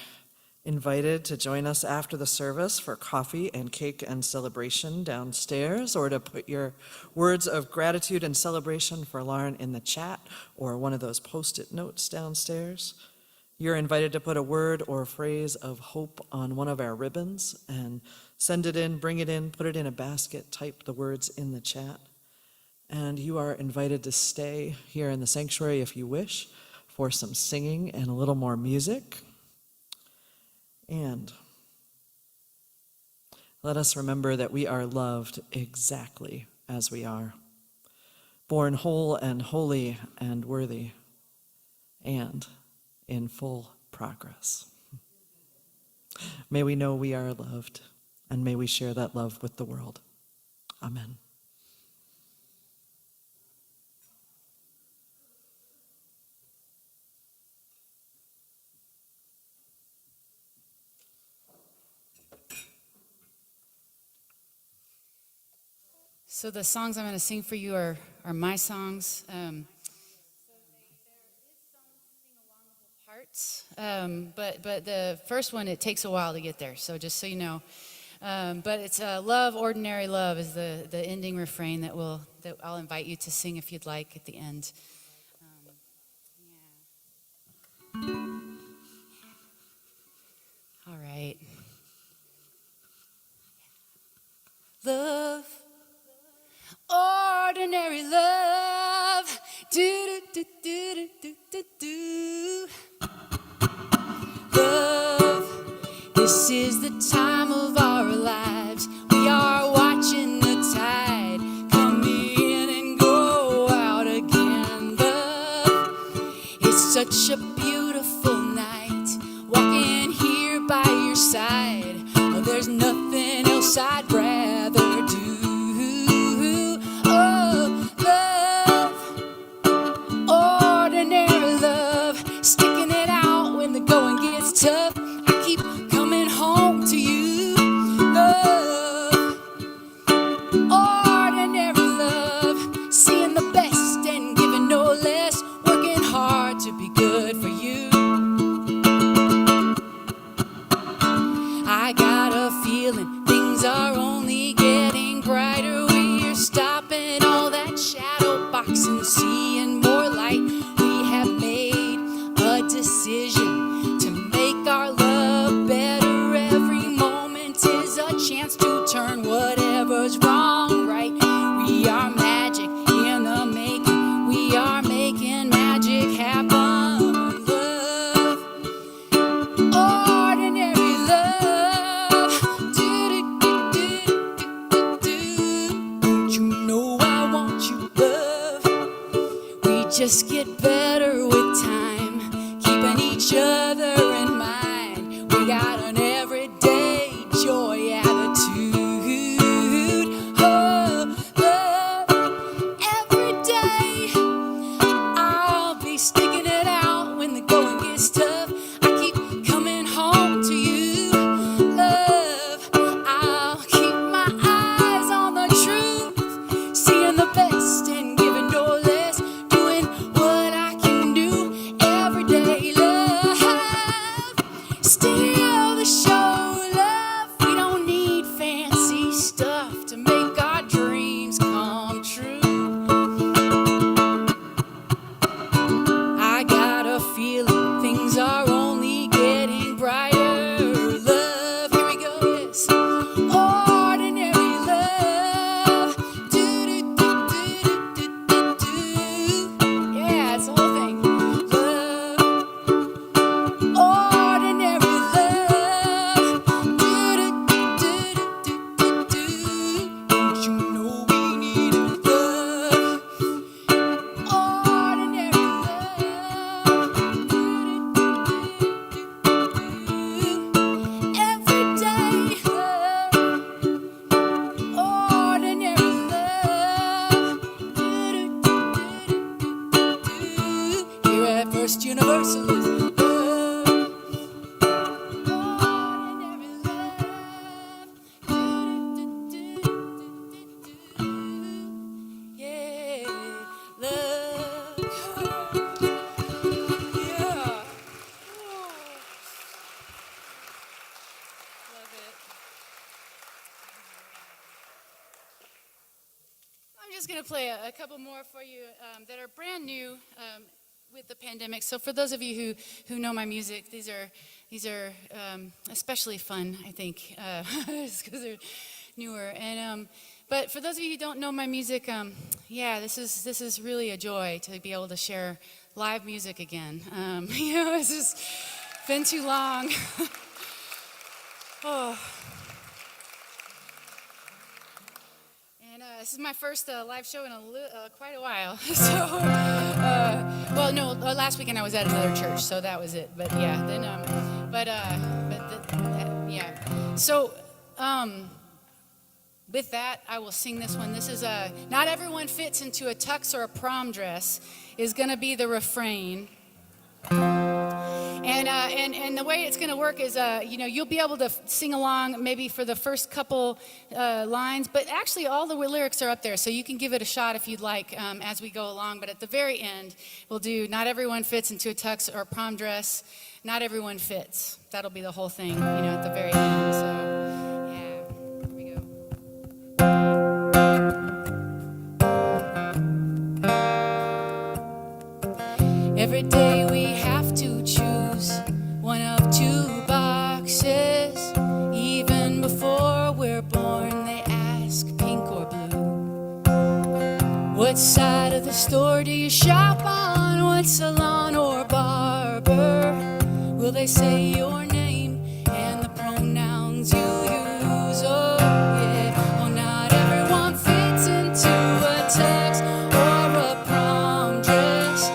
invited to join us after the service for coffee and cake and celebration downstairs, or to put your words of gratitude and celebration for Lauren in the chat or one of those Post-it notes downstairs. You're invited to put a word or phrase of hope on one of our ribbons and send it in, bring it in, put it in a basket, type the words in the chat. And you are invited to stay here in the sanctuary if you wish for some singing and a little more music. And let us remember that we are loved exactly as we are, born whole and holy and worthy, and in full progress. May we know we are loved, and may we share that love with the world. Amen. So the songs I'm going to sing for you are my songs. Parts, but the first one, it takes a while to get there, so just so you know. But it's Love, Ordinary Love is the ending refrain that I'll invite you to sing if you'd like at the end. All right. Love, ordinary love, do do do do do do do. Love, this is the time of our lives. We are watching the tide come in and go out again. Love, it's such a beautiful night, walking here by your side. Oh, there's nothing else I'd rather do. Oh, love, ordinary love, sticking it out when the going gets tough. I keep coming home to you. Love, ordinary love, seeing the best and giving no less, working hard to be good for you. I got a feeling things are only getting brighter. We're stopping all that shadow boxing, seeing more light. We have made a decision to make our love better. Every moment is a chance to turn whatever's wrong right. We are magic in the making. We are making magic happen. Love, ordinary love, do-do-do-do-do-do. Don't you know I want you, love? We just get better with time, keeping each other in mind. We got an everyday joy attitude. Oh, love, every day I'll be sticking it out when the going gets tough. I keep coming home to you. Love, I'll keep my eyes on the truth, seeing the best and giving no less, doing what I can do every day. Love, going to play a couple more for you that are brand new with the pandemic. So for those of you who know my music, these are especially fun, I think, because they're newer. And but for those of you who don't know my music, yeah, this is really a joy to be able to share live music again. It's just been too long. Oh. And this is my first live show in quite a while. So, well, no, last weekend I was at another church, so that was it. But yeah, then, yeah. So, with that, I will sing this one. This is "Not Everyone Fits into a Tux or a Prom Dress" is going to be the refrain. And the way it's going to work is, you'll be able to sing along maybe for the first couple lines, but actually all the lyrics are up there, so you can give it a shot if you'd like as we go along. But at the very end, we'll do "Not Everyone Fits into a Tux or a Prom Dress." Not everyone fits. That'll be the whole thing, at the very end. So, yeah, here we go. Every day we have to choose one of two boxes. Even before we're born, they ask pink or blue. What side of the store do you shop on? What salon or barber? Will they say your name and the pronouns you use? Oh, yeah. Oh, not everyone fits into a tux or a prom dress.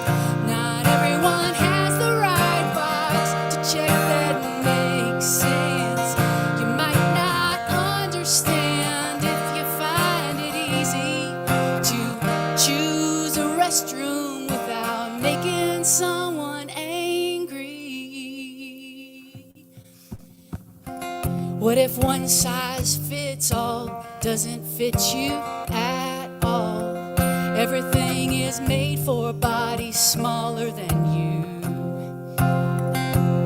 Not everyone has the right box to check that makes sense. You might not understand if you find it easy to choose a restroom without making someone angry. What if one size fits all doesn't fit you at all? Everything is made for bodies smaller than you.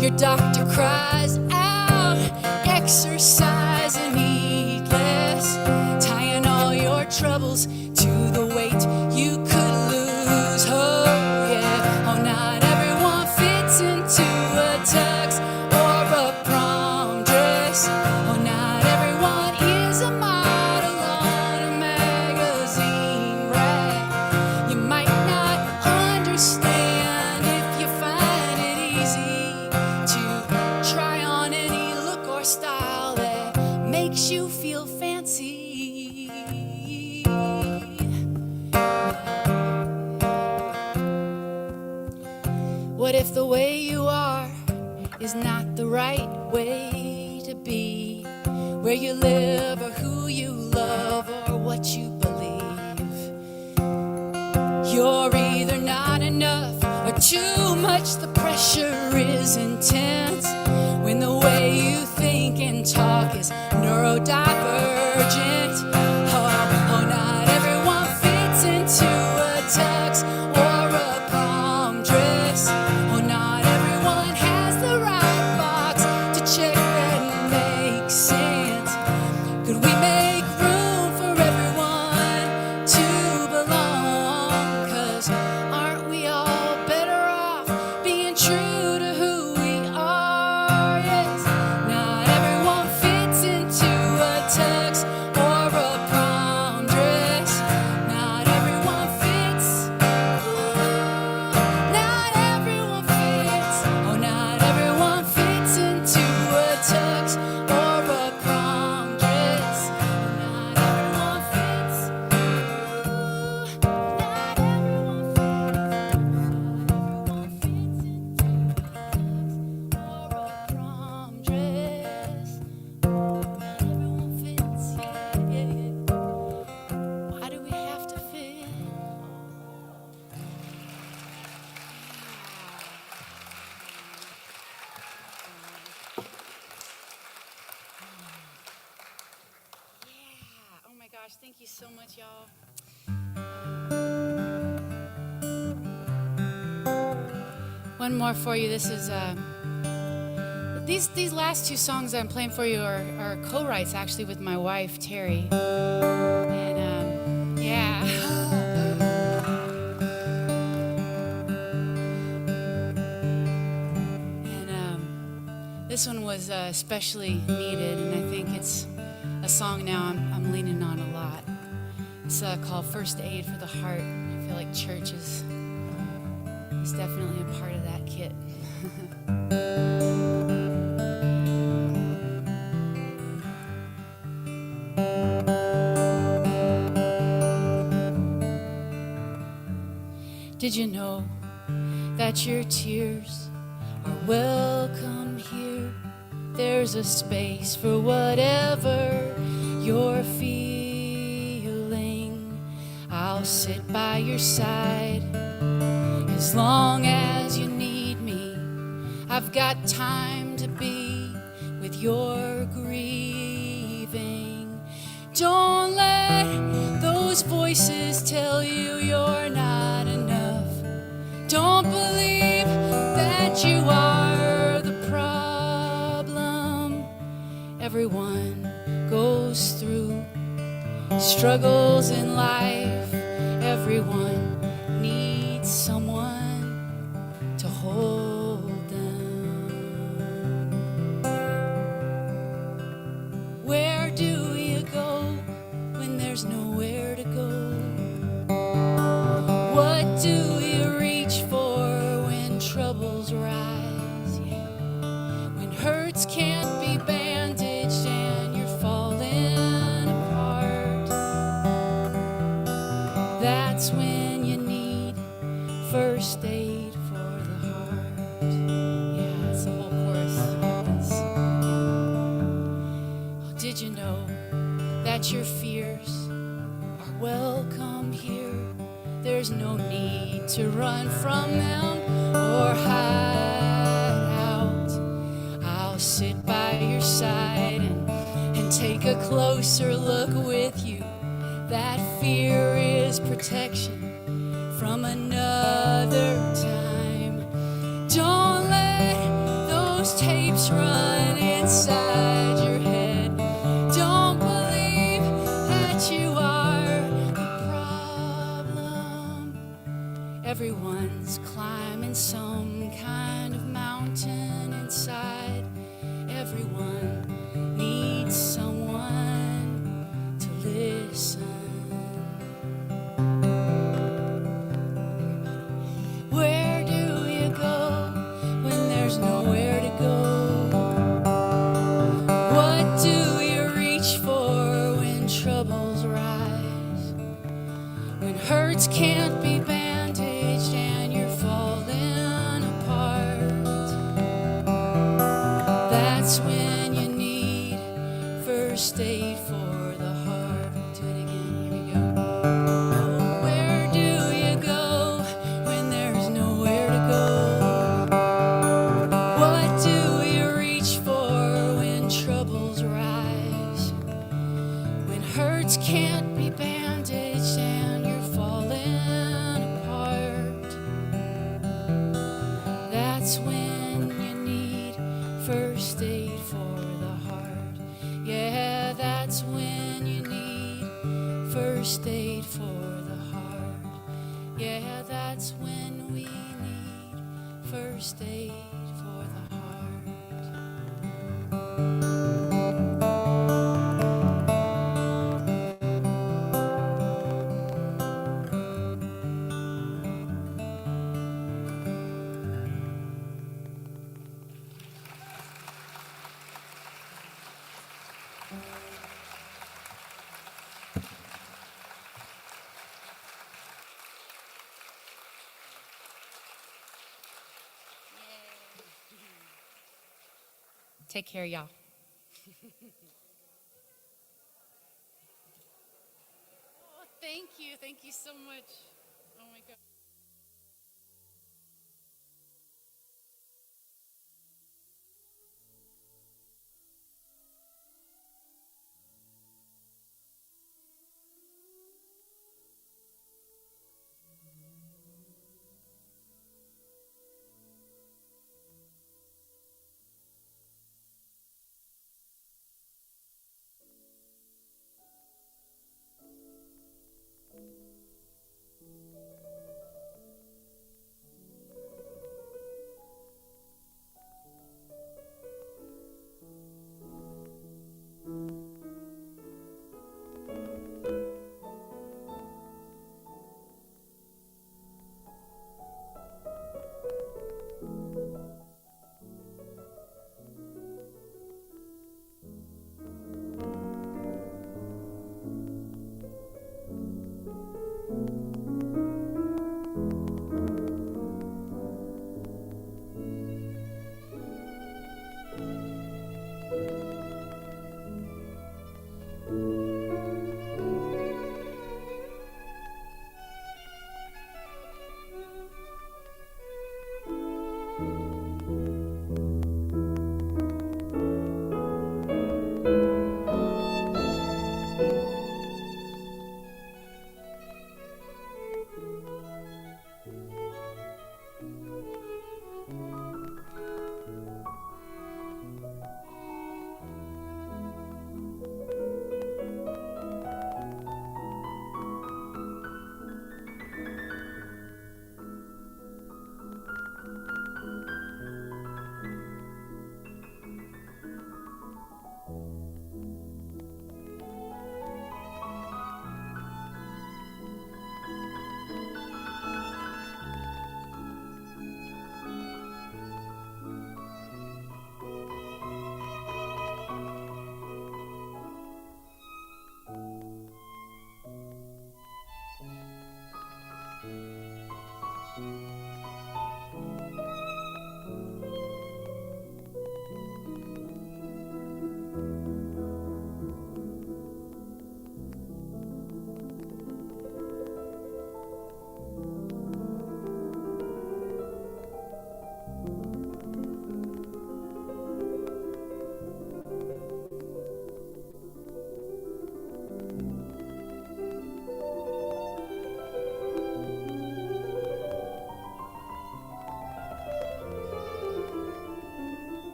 Your doctor cries out, exercise and eat less, tying all your troubles to the weight you could lose. Oh, yeah. Oh, not everyone fits into a tux or a prom dress. Oh, not everyone is a model on a magazine rack. You might not understand if you find it easy to try on any look or style that makes you feel fancy. What if the way you are is not the right way to be? Where you live or who you love or what you believe. You're either not enough or too much. The pressure is intense when the way you think and talk is neurodivergent. Oh, not everyone fits into a tux or a prom dress. Oh, not everyone has the right box to check that makes sense. Could we make room for everyone to belong? 'Cause aren't we all better off being true to who we are? Yes, not everyone fits into a tux or a prom dress. Not everyone fits. Ooh, not everyone fits. Oh, not everyone fits into a tux or a prom dress. Not everyone fits. Ooh, not everyone fits into a tux or a prom dress. Not everyone fits. Yeah, yeah. Why do we have to fit? Yeah. Oh my gosh, thank you so much, y'all. One more for you. This is these last two songs I'm playing for you are co-writes actually with my wife Terry. And yeah. This one was especially needed, and I think it's a song now I'm leaning on a lot. It's called First Aid for the Heart. I feel like church is definitely a part of that kit. Did you know that your tears are welcome here? There's a space for whatever you're feeling. I'll sit by your side as long as you need me. I've got time to be with your grieving. Don't let those voices tell you you're not enough. Don't believe that you are the problem. Everyone goes through struggles in life. Everyone needs someone to hold them. Where do you go when there's nowhere to go? What do you reach for when troubles rise? Yeah. When hurts can't be bandaged and you're falling apart, that's when you need first aid for the heart. Yeah, it's the whole chorus. Oh, did you know that your fears are welcome here? There's no need to run from them or hide out. I'll sit by your side and take a closer look with you. That fear is protection from another time. Don't let those tapes run inside your head. Don't believe that you are the problem. Everyone's climbing some kind of mountain inside. Everyone needs someone to listen. Where do you go when there's nowhere to go? What do you reach for when troubles rise? When hurts can't be bandaged and you're falling apart, that's when you need first aid for the heart. Do it again, here we go. Where do you go when there's nowhere to go? What do you reach for when troubles rise? When hurts can't be bandaged and you're falling apart, that's when you need first aid for the heart. Yeah, that's when you need first aid for the heart. Yeah, that's when we need first aid for the heart. Take care, y'all. Oh, thank you. Thank you so much. Oh my God.